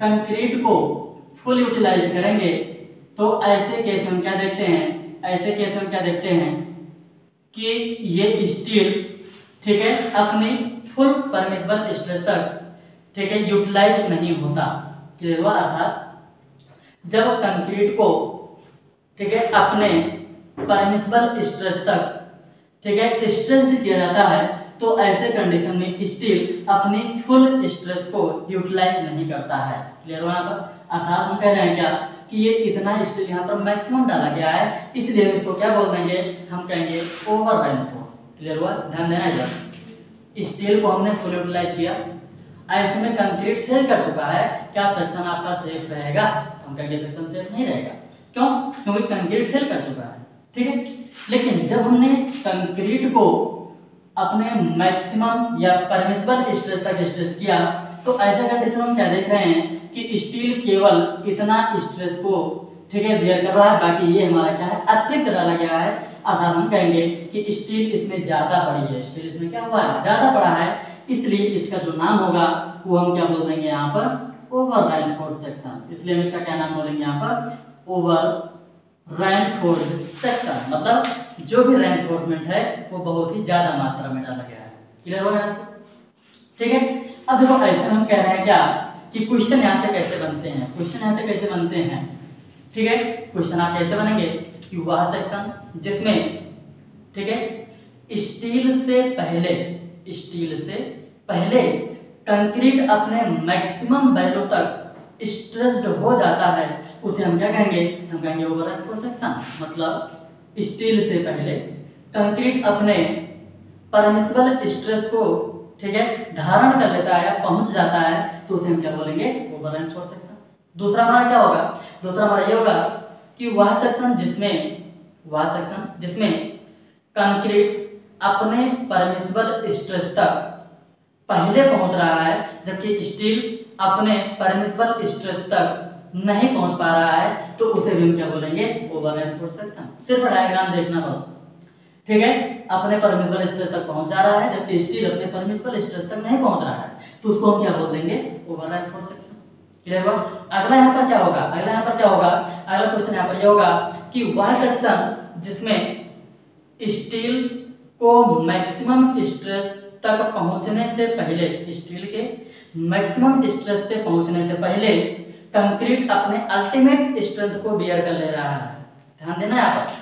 A: कंक्रीट को फुल यूटिलाइज करेंगे, तो ऐसे केस में क्या देखते हैं, ऐसे केस में क्या देखते हैं कि ये स्टील, ठीक है, अपनी फुल परमिसिबल स्ट्रेस तक, ठीक है, यूटिलाइज नहीं होता। क्लियर हुआ? अर्थात जब कंक्रीट को, ठीक है, अपने परमिसिबल स्ट्रेस तक, ठीक है, स्ट्रेस्ड किया जाता है, तो ऐसे कंडीशन में स्टील अपनी फुल स्ट्रेस को यूटिलाइज नहीं करता है। क्लियर हुआ? यहाँ पर अर्थात हम कह रहे हैं क्या कि ये इतना स्टील यहाँ पर मैक्सिमम डाला गया है, इसलिए हम इसको क्या बोल देंगे, हम कहेंगे ओवर रेनफोर्स। क्लियर हुआ? ध्यान देना इधर, स्टील को हमने फुल यूटिलाइज किया, ऐसे में कंक्रीट फेल कर चुका है, क्या सेक्शन आपका सेफ रहेगा? हम कहेंगे सेक्शन सेफ नहीं रहेगा। क्यों? क्योंकि कंक्रीट फेल कर चुका है। ठीक है, लेकिन जब हमने कंक्रीट को अपने मैक्सिमम या परमिसिबल स्ट्रेस तक स्ट्रेस किया, तो ऐसे कंडीशन हम क्या देख रहे हैं कि स्टील केवल इतना स्ट्रेस को, ठीक है, बियर कर रहा है, बाकी ये हमारा क्या है, अतिरिक्त डाला गया है। अर्थात हम कहेंगे कि स्टील इसमें ज्यादा बड़ी है, स्टील इसमें क्या हुआ है, ज्यादा बड़ा है, इसलिए इसका जो नाम होगा वो हम क्या बोल देंगे यहाँ पर, ओवर रेनफोर्स्ड सेक्शन। इसलिए हम इसका क्या नाम बोलेंगे यहाँ पर, ओवर रेनफोर्स्ड सेक्शन, मतलब जो भी रेनफोर्समेंट है वो बहुत ही ज्यादा मात्रा में डाला गया है। क्लियर हो यहाँ से? ठीक है, अब देखो ऐसे हम कह रहे हैं क्या कि क्वेश्चन यहाँ से कैसे बनते हैं, क्वेश्चन यहाँ से कैसे बनते हैं। ठीक है, क्वेश्चन आप कैसे बनेंगे कि वह सेक्शन जिसमें, ठीक है, स्टील से पहले कंक्रीट अपने मैक्सिमम वैल्यू तक स्ट्रेस्ड हो जाता है, उसे हम क्या कहेंगे, हम कहेंगे ओवर रेनफोर्स्ड सेक्शन। मतलब स्टील से पहले कंक्रीट अपने परमिसिबल स्ट्रेस को, ठीक है, धारण कर लेता है या पहुंच जाता है, तो उसे हम क्या बोलेंगे, ओवर रेनफोर्स्ड सेक्शन। दूसरा हमारा क्या होगा, दूसरा हमारा ये होगा कि वह सेक्शन जिसमें कंक्रीट अपने परमिसिबल स्ट्रेस तक पहले पहुंच रहा है, जबकि स्टील अपने परमिसिबल स्ट्रेस तक नहीं पहुंच पा रहा है, तो उसे भी हम क्या बोलेंगे, ओवर रेनफोर्स्ड सेक्शन। सिर्फ डायग्राम देखना बस। ठीक है, अपने परमिसिबल स्ट्रेस तक पहुंच जा रहा है, जबकि स्टील अपने परमिसिबल स्ट्रेस तक नहीं पहुंच रहा है, तो उसको हम क्या बोल देंगे, ओवर रेनफोर्स्ड सेक्शन। क्लियर हुआ? अगला यहाँ पर क्या होगा, अगला क्वेश्चन यहाँ पर ये होगा कि वह सेक्शन जिसमें स्टील को मैक्सिमम स्ट्रेस तक पहुंचने से पहले, स्टील के मैक्सिमम स्ट्रेस से पहुंचने से पहले कंक्रीट अपने अल्टीमेट स्ट्रेंथ को बियर कर ले रहा है। ध्यान देना यहाँ पर,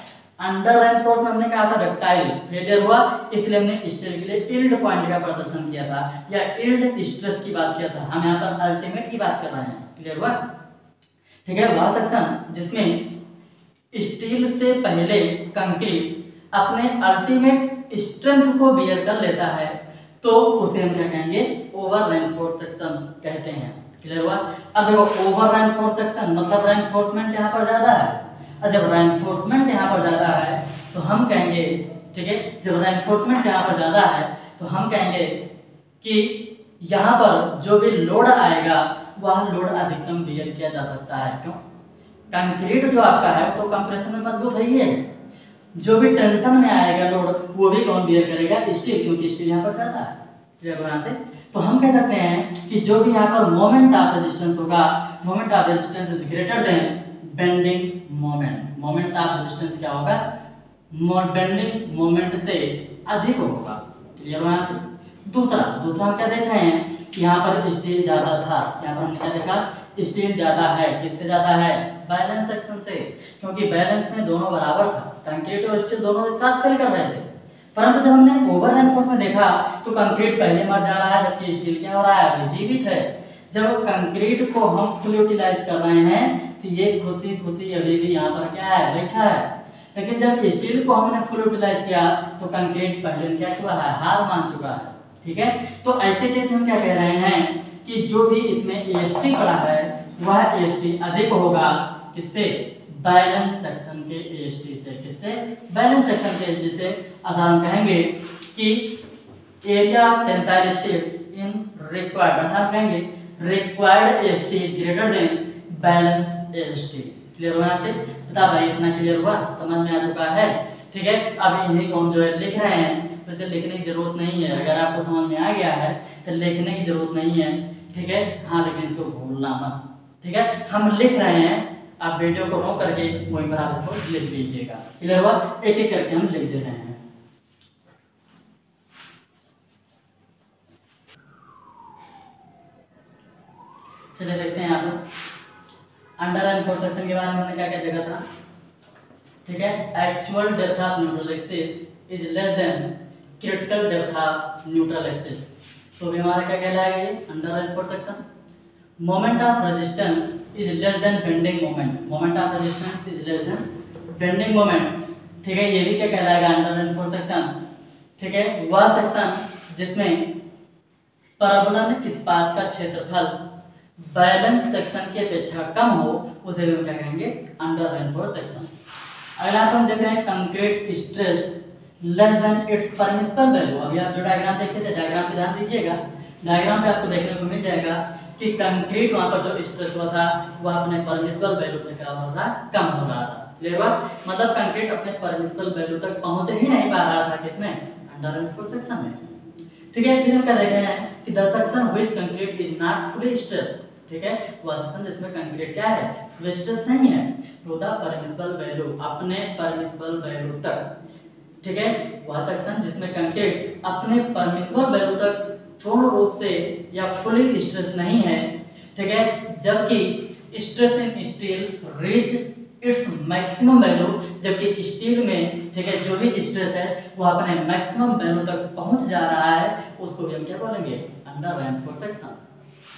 A: अंडर रेनफोर्स में हमने कहा था डक्टाइल फेलियर हुआ, इसलिए हमने स्टील के लिए यील्ड पॉइंट का प्रदर्शन किया था या यील्ड स्ट्रेस की बात किया था। हम यहाँ पर अल्टीमेट की बात कर रहे हैं। क्लियर हुआ? ठीक है, वह सेक्शन जिसमें स्टील से पहले कंक्रीट अपने अल्टीमेट स्ट्रेंथ को बियर कर लेता है, तो उसे हम क्या कहेंगे, ओवर रेनफोर्स्ड सेक्शन कहते हैं। क्लियर हुआ? अब देखो, ओवर रेनफोर्स्ड सेक्शन मतलब रेनफोर्समेंट यहाँ पर ज्यादा है, और जब रेनफोर्समेंट यहाँ पर ज्यादा है तो हम कहेंगे, ठीक है, जब रेनफोर्समेंट यहाँ पर ज्यादा है तो हम कहेंगे कि यहाँ पर जो भी लोड आएगा वह लोड अधिकतम बियर किया जा सकता है। क्यों? कंक्रीट जो आपका है तो कंप्रेशन में मजबूत है ही है, जो भी टेंशन में आएगा लोड वो भी कौन बियर करेगा, स्टील, क्योंकि स्टील यहाँ पर ज्यादा है। क्लियर हो यहाँ से? तो हम कह सकते हैं कि जो भी यहाँ पर मोमेंट ऑफ रेजिस्टेंस होगा, moment of resistance is greater than bending moment. Moment of resistance क्या होगा, बेंडिंग मोमेंट से अधिक होगा। क्लियर हुआ यहाँ से। दूसरा हम क्या देख रहे हैं कि यहाँ पर स्टील ज्यादा था, यहाँ पर हमने क्या देखा, स्टील ज्यादा है। किससे ज्यादा है, बैलेंस सेक्शन से, क्योंकि बैलेंस में दोनों बराबर था, कंक्रीट और स्टील दोनों एक साथ फिल कर रहे थे। परंतु जब हमने ओवर रेनफोर्स में देखा तो कंक्रीट पहले मर जा रहा है, जबकि स्टील क्या हो रहा है, अभी जीवित है। जब कंक्रीट को हम फुल यूटिलाइज कर रहे हैं तो ये खुशी खुशी अभी भी यहाँ पर क्या है, बैठा है। लेकिन जब स्टील को हमने फुल यूटिलाइज किया तो कंक्रीट पहले क्या हुआ है, हार मान चुका है। ठीक है, तो ऐसे केस में हम क्या कह रहे हैं कि जो भी इसमें एएसटी पड़ा है वह एएसटी अधिक होगा किससे, बैलेंस सेक्शन के एएसटी से। किससे, बैलेंस सेक्शन के एएसटी से। अब हम कहेंगे कि area tensile stress in required, हम कहेंगे required AST is greater than balance AST. Clear हुआ से, बता भाई इतना क्लियर हुआ, समझ में आ चुका है। ठीक है, अब इन्हीं को हम जो है लिख रहे हैं, वैसे लिखने की जरूरत नहीं है, अगर आपको समझ में आ गया है तो लिखने की जरूरत नहीं है। ठीक है, हाँ लेकिन इसको भूलना मत। ठीक है, हम लिख रहे हैं, आप वीडियो को रोक करके वहीं पर आप इसको लिख लीजिएगा। क्लियर हुआ, एक एक करके हम लिख दे रहे हैं। चलिए देखते हैं यहाँ पर अंडर रेनफोर्स सेक्शन के बारे में हमने क्या क्या देखा था। ठीक है, actual depth of neutral axis is less than critical depth of neutral axis. तो भी हमारा क्या कहलाएगा ये under reinforce section. Moment of resistance is less then bending moment, moment of resistance is less then bending moment. ठीक है, ये भी क्या कहलाएगा अंडर रेनफोर्स सेक्शन। ठीक है, वह सेक्शन जिसमें परवलन इस्पात का क्षेत्रफल बैलेंस सेक्शन की अपेक्षा कम हो उसे हम क्या कहेंगे, अंडर रेनफोर्स सेक्शन। अगला हम देख रहे हैं concrete stress less than its permissible value. अभी आप जो डायग्राम देखे थे, डायग्राम पे ध्यान दीजिएगा, डायग्राम पे आपको देखने को मिल जाएगा कि कंक्रीट वहां पर जो स्ट्रेस हुआ था वह अपने परमिसिबल वैल्यू से क्या हो रहा था, कम हो रहा था। क्लियर हुआ, मतलब कंक्रीट अपने परमिसिबल वैल्यू तक पहुंच ही नहीं पा रहा था, किसमें, अंडर रेनफोर्स सेक्शन में। ठीक है, फिर हम क्या देख रहे हैं कि the section which concrete is not fully stress. ठीक है, वह सेक्शन जिसमें कंक्रीट क्या है, फुली स्ट्रेस नहीं है, टू द परमिसिबल वैल्यू, अपने परमिसिबल वैल्यू तक। ठीक है, वह सेक्शन जिसमें कंक्रीट अपने परमिसिबल वैल्यू तक पूर्ण रूप से या फुली स्ट्रेस नहीं है। ठीक है, जबकि stress in steel reach its maximum value, जबकि स्टील में ठीक है जो भी स्ट्रेस है वो अपने मैक्सिमम वैल्यू तक पहुंच जा रहा है, उसको भी हम क्या बोलेंगे, अंडर रेनफोर्स सेक्शन।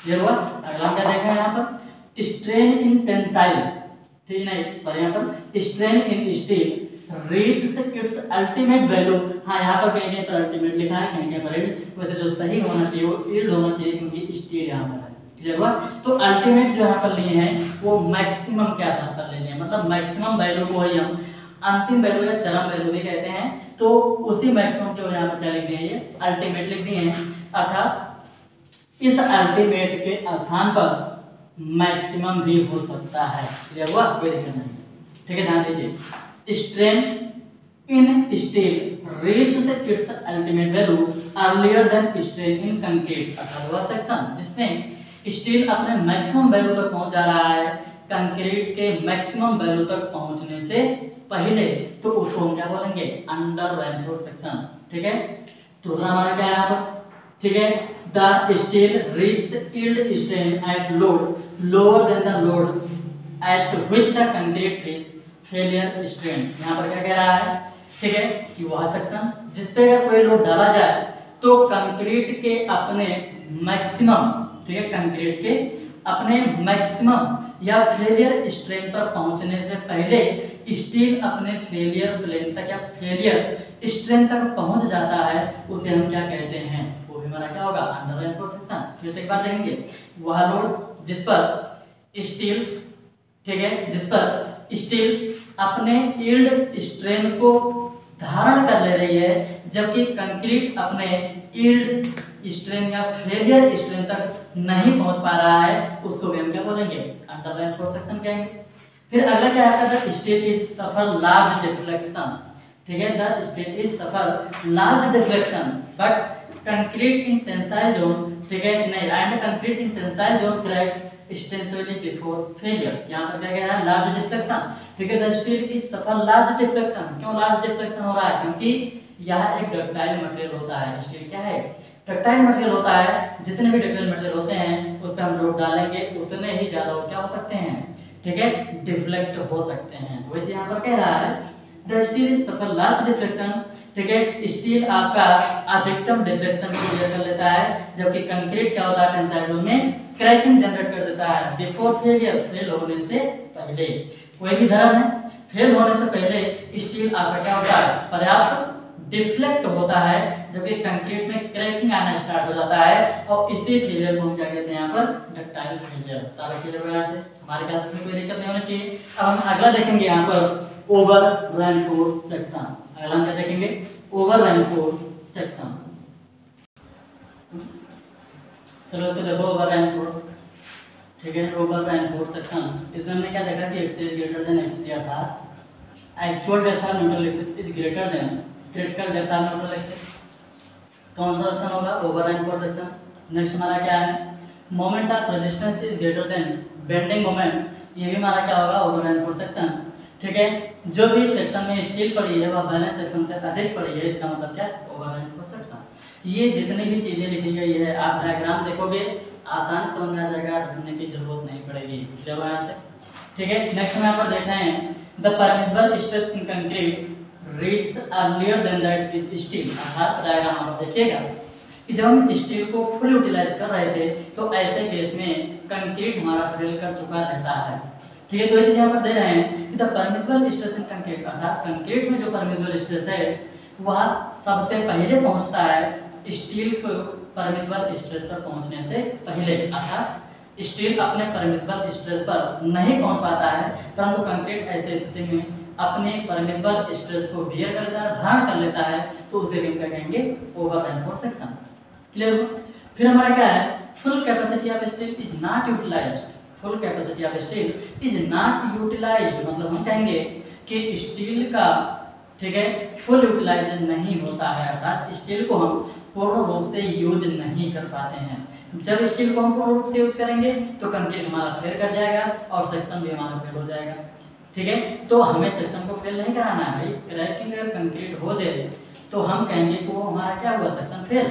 A: ये हुआ। अगला क्या देखा है यहाँ पर, स्ट्रेन इन टेंसाइल, ठीक है सॉरी यहाँ पर strain in steel reach its ultimate value. हाँ यहाँ पर कहीं पर अल्टीमेट लिखा है, कहीं पर यील्ड, वैसे जो सही होना चाहिए वो यील्ड होना चाहिए क्योंकि स्टील यहाँ पर है। क्लियर हुआ, तो अल्टीमेट जो यहाँ पर लिए हैं वो मैक्सिमम क्या था पर लेने हैं, मतलब मैक्सिमम वैल्यू को ही हम अंतिम वैल्यू या चरम वैल्यू भी कहते हैं। तो उसी मैक्सिमम को यहाँ पर क्या लिख दिए, ये अल्टीमेट लिख दिए हैं, अर्थात इस अल्टीमेट के स्थान पर मैक्सिमम भी हो सकता है। क्लियर हुआ, कोई दिक्कत नहीं। ठीक है, ध्यान दीजिए, strain in steel reach its ultimate value earlier than strain in concrete, अर्थात वह सेक्शन जिसमें स्टील अपने मैक्सिमम वैल्यू तक पहुंच जा रहा है कंक्रीट के मैक्सिमम वैल्यू तक पहुंचने से पहले, तो उसको हम क्या बोलेंगे, अंडर रेनफोर्स सेक्शन। ठीक है, दूसरा हमारा क्या है यहाँ पर, ठीक है, the steel reach yield strain at load lower than the load at which the concrete is failure strain. यहाँ पर क्या कह रहा है, ठीक है, कि वह सेक्शन जिस पे अगर कोई लोड डाला जाए तो कंक्रीट के अपने मैक्सिमम, ठीक है, कंक्रीट के अपने मैक्सिमम या फेलियर स्ट्रेन पर पहुंचने से पहले स्टील अपने फेलियर प्लेन तक या फेलियर स्ट्रेन तक पहुंच जाता है, उसे हम क्या कहते हैं, वो भी हमारा क्या होगा, अंडर रेनफोर्स सेक्शन। फिर से एक बार देखेंगे, वह लोड जिस पर स्टील, ठीक है, जिस पर स्टील अपने यील्ड स्ट्रेन को धारण कर ले रही है, जबकि कंक्रीट अपने यील्ड स्ट्रेन या फेलियर स्ट्रेन तक नहीं पहुंच पा रहा है, उसको भी हम क्या बोलेंगे, अंडर रेनफोर्स सेक्शन कहेंगे। फिर अगला क्या आता है, the steel is suffer large deflection. ठीक है, the steel is suffer large deflection but concrete in tensile zone ठीक है नहीं, and concrete in tensile zone cracks extensively before failure। यहाँ पर क्या कह रहा है, लार्ज डिफ्लेक्शन, ठीक है, the steel is suffer large deflection. क्यों लार्ज डिफ्लेक्शन हो रहा है, क्योंकि यह एक डक्टाइल मटेरियल होता है। स्टील क्या है, डक्टाइल मटेरियल होता है। जितने भी डक्टाइल मटेरियल होते हैं उस पर हम लोड डालेंगे उतने ही ज्यादा वो क्या हो सकते हैं, ठीक है, डिफ्लेक्ट हो सकते हैं। वैसे यहाँ पर कह रहा है the steel is suffer large deflection, ठीक है, स्टील आपका अधिकतम डिफ्लेक्शन को क्लियर कर लेता है, जबकि कंक्रीट क्या होता है, टेंसाइल जोन में क्रैकिंग जनरेट कर देता है बिफोर फेलियर, फेल होने से पहले। कोई भी धर्म है, फेल होने से पहले स्टील आपका क्या होता है, पर्याप्त डिफ्लेक्ट होता है, जबकि कंक्रीट में क्रैकिंग आना स्टार्ट हो जाता है और इसी फेलियर को हम क्या कहते हैं यहाँ पर, डक्टाइल फेलियर। ताकि क्लियर वगैरह से हमारे ख्याल से कोई दिक्कत नहीं होनी चाहिए। अब हम अगला देखेंगे यहाँ पर ओवर रेनफोर्स सेक्शन। अगला हम क्या देखेंगे, ओवर रेनफोर्स सेक्शन। चलो इसको देखो, ओवर रेनफोर्स, ठीक है, ओवर रेनफोर्स सेक्शन। इसमें हमने क्या देखा कि x is greater than x दिया था, actual depth of neutral axis is greater than critical depth of neutral axis. कौन सा सेक्शन होगा, ओवर रेनफोर्स सेक्शन। नेक्स्ट हमारा क्या है, moment of resistance is greater than bending moment, ये भी हमारा क्या होगा, ओवर रेनफोर्स सेक्शन, ठीक है। जो भी सेक्शन में स्टील पड़ी है वह बैलेंस सेक्शन से अधिक पड़ी है, इसका मतलब क्या, ओवर रेनफोर्स सेक्शन। ये जितनी भी चीजें लिखी गई है आप डायग्राम देखोगे आसान समझ में आ जाएगा, ढूंढने की जरूरत नहीं पड़ेगी। क्लियर है यहाँ से, ठीक है। नेक्स्ट में यहाँ पर देख रहे हैं the permissible stress in concrete reach earlier than that is steel. अर्थात डायग्राम आप देखिएगा कि जब हम स्टील को फुल यूटिलाइज कर रहे थे तो ऐसे केस में कंक्रीट हमारा फेल कर चुका रहता है, ठीक है। तो ये चीज यहाँ पर दे रहे हैं कि the permissible stress in concrete, अर्थात कंक्रीट में जो परमिसिबल स्ट्रेस है वह सबसे पहले पहुंचता है स्टील को परमिसिबल स्ट्रेस पर पहुंचने से पहले। अर्थात स्टील अपने परमिसिबल स्ट्रेस पर नहीं पहुंच पाता है, परंतु कंक्रीट ऐसे स्थिति में अपने परमिसिबल स्ट्रेस को बियर कर लेता है, धारण कर लेता है, तो उसे भी हम क्या कहेंगे, ओवर रेनफोर्स सेक्शन। क्लियर हो। फिर हमारा क्या है, full capacity of steel is not utilised. Full capacity of steel is not utilised मतलब हम कहेंगे कि स्टील का, ठीक है, फुल यूटिलाइज नहीं होता है, अर्थात स्टील को हम पूर्ण रूप से यूज नहीं कर पाते हैं। जब स्टील को हम पूर्ण रूप से यूज करेंगे तो कंक्रीट हमारा फेल कर जाएगा और सेक्शन भी हमारा फेल हो जाएगा, ठीक है। तो हमें सेक्शन को फेल नहीं कराना है भाई। क्रैकिंग अगर कंक्रीट हो जाए तो हम कहेंगे कि वो हमारा क्या हुआ, सेक्शन फेल।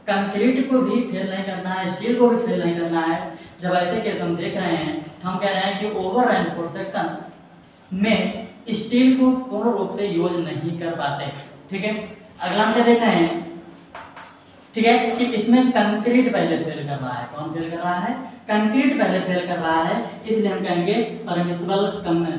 A: कंक्रीट को भी फेल नहीं करना है, स्टील को भी फेल नहीं करना है। जब ऐसे केस हम देख रहे हैं तो हम कह रहे हैं कि ओवर रेनफोर्स सेक्शन में स्टील को पूर्ण रूप से यूज नहीं कर पाते, ठीक है। अगला हम क्या देखते हैं, ठीक है, कि इसमें कंक्रीट पहले फेल कर रहा है। कौन फेल कर रहा है, कंक्रीट पहले फेल कर रहा है, इसलिए हम कहेंगे परमिसिबल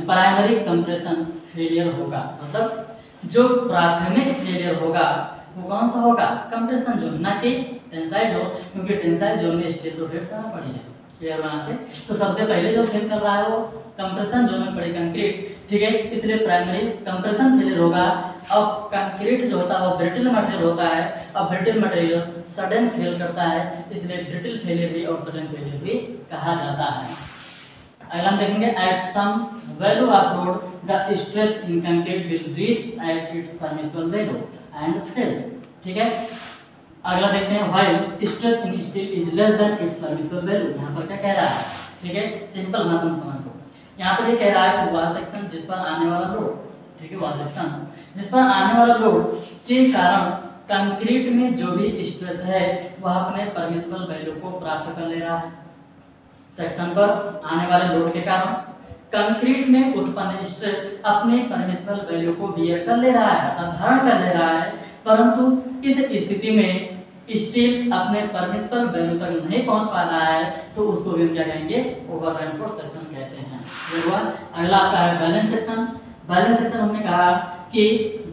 A: प्राइमरी कंप्रेशन फेलियर होगा। मतलब जो प्राथमिक फेलियर होगा वो कौन सा होगा, कंप्रेशन जोन, ना कि टेंसाइल जोन, क्योंकि टेंसाइल जोन में स्टील तो ढेर सारा पड़ी है। क्लियर वहां से, तो सबसे पहले जो फेल कर रहा है वो कंप्रेशन जोन में पड़ी कंक्रीट, ठीक है, इसलिए प्राइमरी कंप्रेशन फेलियर होगा। और कंक्रीट जो होता है वो ब्रिटल मटेरियल होता है और ब्रिटल मटेरियल सडन फेल करता है, इसलिए ब्रिटल फेलियर भी और सडन फेलियर भी कहा जाता है। अगला हम देखेंगे at some value of load the stress in concrete will reach at its permissible value and fails, ठीक है। अगला देखते हैं while stress in steel is less than its permissible value. यहाँ पर क्या कह रहा है, ठीक है, सिंपल भाषा में समझ लो। यहाँ पर ये कह रहा है कि वह सेक्शन जिस पर आने वाला लोड, ठीक है, वह सेक्शन जिस पर आने वाला लोड के कारण कंक्रीट में जो भी स्ट्रेस है वह अपने परमिसिबल वैल्यू को प्राप्त कर ले रहा है। सेक्शन पर आने वाले लोड के कारण कंक्रीट में उत्पन्न स्ट्रेस अपने परमिसिबल वैल्यू को बियर कर ले रहा है, धारण कर ले रहा है, परंतु इस स्थिति में स्टील अपने परमिसिबल वैल्यू तक नहीं पहुंच पा रहा है, तो उसको भी हम क्या कहेंगे, ओवर रेनफोर्स सेक्शन कहते हैं। अगला आता है बैलेंस सेक्शन। बैलेंस सेक्शन हमने कहा कि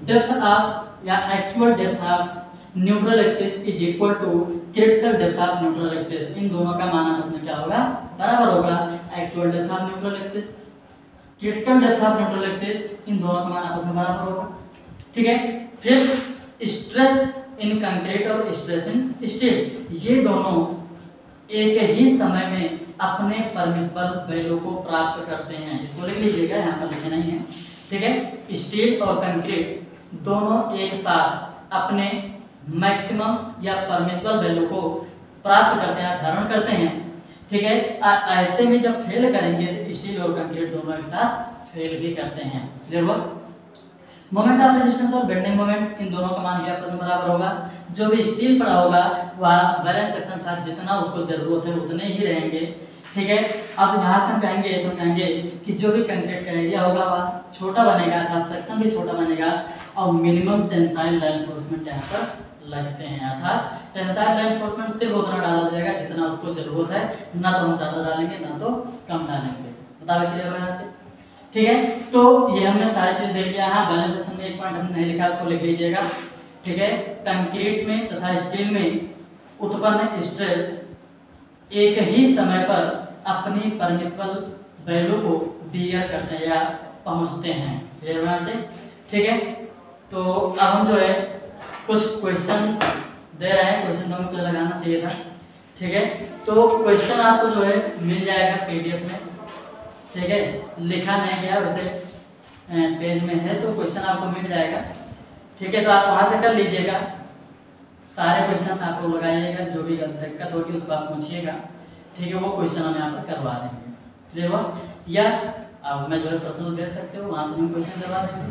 A: डेप्थ ऑफ या actual depth of neutral axis is equal to critical depth of neutral axis. इन दोनों का मान आपस में क्या होगा, बराबर होगा। Actual depth of neutral axis, critical depth of neutral axis, इन दोनों का मान आपस में बराबर होगा, ठीक है। फिर स्ट्रेस इन कंक्रीट और स्ट्रेस इन स्टील, ये दोनों एक ही समय में अपने परमिसिबल वैल्यू को प्राप्त करते हैं। इसको लिख लीजिएगा, यहाँ पर लिखना नहीं है, ठीक है। स्टील और कंक्रीट दोनों एक साथ अपने मैक्सिमम या परमिसिबल वैल्यू को प्राप्त करते हैं, धारण करते हैं, ठीक है। ऐसे में जब फेल करेंगे तो स्टील और कंक्रीट दोनों एक साथ फेल भी करते हैं। क्लियर हुआ? मोमेंट ऑफ रेजिस्टेंस और बेंडिंग मोमेंट, इन दोनों का मान भी आपस में बराबर होगा। जो भी स्टील पड़ा होगा वह बैलेंस सेक्शन था, जितना उसको जरूरत है उतने ही रहेंगे, ठीक है। अब यहाँ से हम कहेंगे तो कहेंगे कि जो भी कंक्रीट का एरिया होगा वह छोटा बनेगा अर्थात सेक्शन भी छोटा बनेगा और मिनिमम टेंसाइल रेनफोर्समेंट यहाँ पर लगते हैं, अर्थात टेंसाइल रेनफोर्समेंट सिर्फ उतना डाला जाएगा जितना उसको जरूरत है, ना तो हम ज़्यादा डालेंगे ना तो कम डालेंगे। बताओ क्लियर हो यहाँ से? ठीक है, तो ये हमने सारी चीज देख लिया। हाँ, बैलेंस सेक्शन में एक पॉइंट हमने नहीं लिखा, उसको लिख लीजिएगा, ठीक है। कंक्रीट में तथा स्टील में उत्पन्न स्ट्रेस एक ही समय पर अपनी परमिसिबल वैल्यू को बियर करते हैं या पहुंचते हैं। क्लियर यहाँ से? ठीक है, तो अब हम जो है कुछ क्वेश्चन दे रहे हैं, क्वेश्चन तो हमें लगाना चाहिए था, ठीक है। तो क्वेश्चन आपको जो है मिल जाएगा PDF में, ठीक है। लिखा नहीं गया, वैसे पेज में है तो क्वेश्चन आपको मिल जाएगा, ठीक है। तो आप वहाँ से कर लीजिएगा, सारे क्वेश्चन आपको लगाइएगा, जो भी दिक्कत होगी उसको आप पूछिएगा, ठीक है। वो क्वेश्चन हम यहाँ पर करवा देंगे। क्लियर हुआ? या आप मैं जो है पर्सनल दे सकते हो, वहाँ से भी क्वेश्चन करवा देंगे,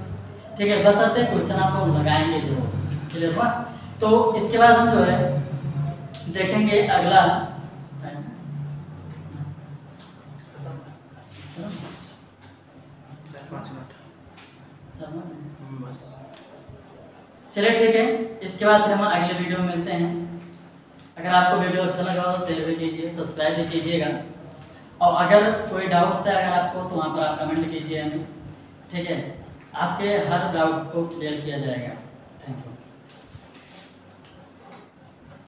A: ठीक है। बस आते क्वेश्चन आपको लगाएंगे जो। क्लियर हुआ? तो इसके बाद हम जो है देखेंगे अगला, चलिए ठीक है। इसके बाद फिर हम अगले वीडियो में मिलते हैं। अगर आपको वीडियो अच्छा लगा हो तो शेयर भी कीजिए, सब्सक्राइब भी कीजिएगा, और अगर कोई डाउट्स है अगर आपको तो वहाँ पर आप कमेंट कीजिए हमें, ठीक है। आपके हर डाउट्स को क्लियर किया जाएगा।